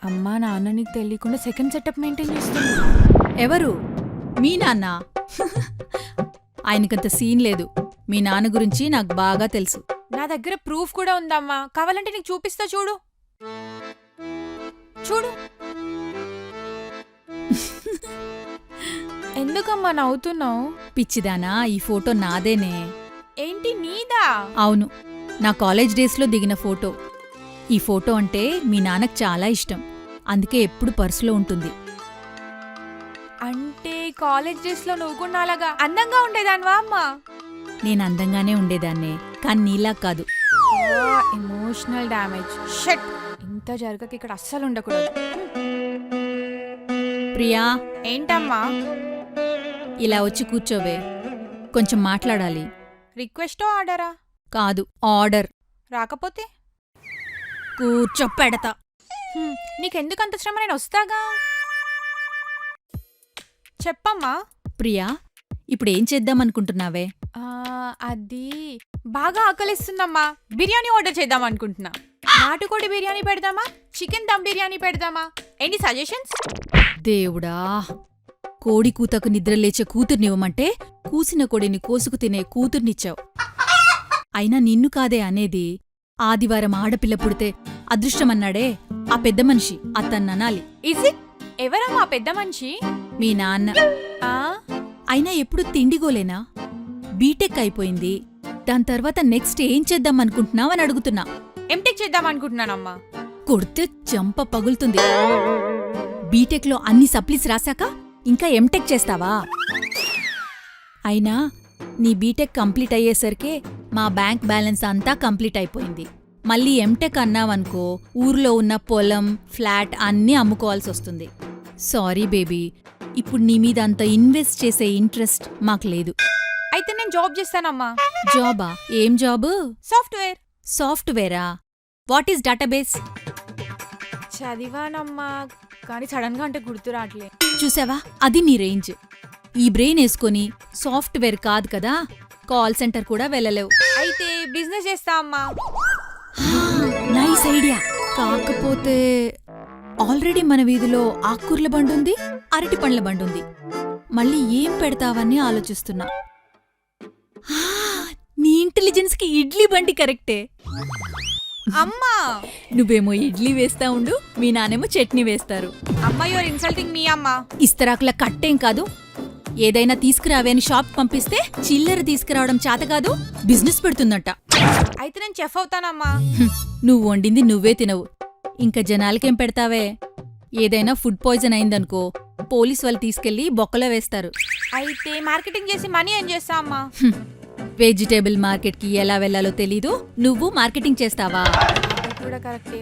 అమ్మా నాన్న నీకు తెలియకుండా సెకండ్ సెటప్ మెయింటైన్ చేస్తుంది. ఎవరు? మీ నాన్న? ఆయనకంత సీన్ లేదు. మీ నాన్న గురించి నాకు బాగా తెలుసు. నా దగ్గర ప్రూఫ్ కూడా ఉందమ్మా, కావాలంటే నీకు చూపిస్తా చూడు. చూడు. ఎందుకమ్మా నవ్వుతున్నావు? పిచ్చిదానా, ఈ ఫోటో నాదేనే. ఏంటి నీదా? అవును, నా కాలేజ్ డేస్లో దిగిన ఫోటో. ఈ ఫోటో అంటే మీ నాన్నకు చాలా ఇష్టం, అందుకే ఎప్పుడు పర్సులో ఉంటుంది. అంటే కాలేజ్ డేస్ లో నువ్వు కూడా అలాగా అందంగా ఉండేదానివా అమ్మా? నేను అందంగానే ఉండేదాన్నే, కానీ నీలా కాదు. Emotional damage. షట్, ఇంత జరగక ఇక్కడ అస్సలు ఉండకూడదు. ప్రియా, ఏంటమ్మా? ఇలా వచ్చి కూర్చోవే, కొంచెం మాట్లాడాలి. రిక్వెస్టో ఆర్డరా? కాదు, ఆర్డర్. రాకపోతే కూర్చో, పెడతా. నీకెందుకంత శ్రమ, నేను వస్తాగా. చెప్పమ్మా. ప్రియా, ఇప్పుడేం చేద్దామనుకుంటున్నావే? అది బాగా ఆకలిస్తుందమ్మా. బిర్యానీ ఆర్డర్ చేద్దాం అనుకుంటున్నా. నాటుకోడి బిర్యానీ పెడదామా, చికెన్ దమ్ బిర్యానీ పెడదామా? Any suggestions? దేవుడా, కోడి కూతకు నిద్రలేచే కూతుర్నివ్వమంటే కూసిన కోడిని కోసుకు తినే కూతుర్నిచ్చావు. అయినా నిన్ను కాదే అనేది. ఆదివారం ఆడపిల్ల పుడితే అదృష్టమన్నాడే ఆ పెద్ద మనిషి, అతన్ననాలి. Is it? ఎవరమ్మా పెద్ద మనిషి? మీ నాన్న. ఆ అయినా ఎప్పుడు తిండిగోలేనా? బీటెక్ అయిపోయింది, దాని తర్వాత నెక్స్ట్ ఏం చేద్దామనుకుంటున్నావని అడుగుతున్నా. ఎంటెక్ చేద్దాం అనుకుంటున్నానమ్మా. కొడితే చంప పగులుతుంది. బీటెక్లో అన్ని సప్లీస్ రాశాక ఇంకా ఎంటెక్ చేస్తావా? అయినా నీ బీటెక్ కంప్లీట్ అయ్యేసరికే మా బ్యాంక్ బ్యాలెన్స్ అంతా కంప్లీట్ అయిపోయింది. మళ్ళీ ఎంటెక్ అన్నావనుకో, ఊర్లో ఉన్న పొలం, ఫ్లాట్ అన్నీ అమ్ముకోవాల్సొస్తుంది. సారీ బేబీ, ఇప్పుడు నీ మీద అంత ఇన్వెస్ట్ చేసే ఇంట్రెస్ట్ మాకు లేదు. అయితే నేను జాబ్ చేస్తానమ్మా. జాబా? ఏం జాబు? సాఫ్ట్వేర్. సాఫ్ట్వేరా? What is database? చదివానమ్మా, కానీ సడన్ గా అంటే గుర్తు రావట్లే. చూసావా, అది నీ రేంజ్. ఈ బ్రెయిన్ వేసుకొని సాఫ్ట్వేర్ కాదు కదా, కాల్ సెంటర్ కూడా వెళ్ళలేవు. అయితే బిజినెస్ చేస్తా అమ్మా. Nice idea. కాకపోతే ఆల్రెడీ మన వీధిలో ఆకుకూరల బండుంది, అరటి పండ్ల బండుంది. మళ్ళీ ఏం పెడతావని ఆలోచిస్తున్నా. నీ ఇంటెలిజెన్స్ కి ఇడ్లీ బండి కరెక్టే. అమ్మా, నువ్వేమో ఇడ్లీ వేస్తా ఉండు, మీ నానేమో చట్నీ వేస్తారు. అమ్మా, యువర్ ఇన్సల్టింగ్ మీ అమ్మా. ఇస్తరాకుల కట్టేం కాదు. ఏదైనా తీసుకురావే అని షాప్ పంపిస్తే చిల్లర తీసుకురావడం చేత కాదు, బిజినెస్ పెడుతుందట. అయితే నేను చెఫ్ అవుతానమ్మా. నువ్వు వండింది నువ్వే తినవు, ఇంకా జనాలకేం పెడతావే? ఏదైనా ఫుడ్ పాయిజన్ అయిందనుకో, పోలీస్ వాళ్ళు తీసుకెళ్లి బొక్కలో వేస్తారు. అయితే మార్కెటింగ్ చేసి మనీ ఏం చేస్తా అమ్మా? వెజిటేబుల్ మార్కెట్కి ఎలా వెళ్లాలో తెలీదు, నువ్వు మార్కెటింగ్ చేస్తావా? అది కూడా కరెక్టే.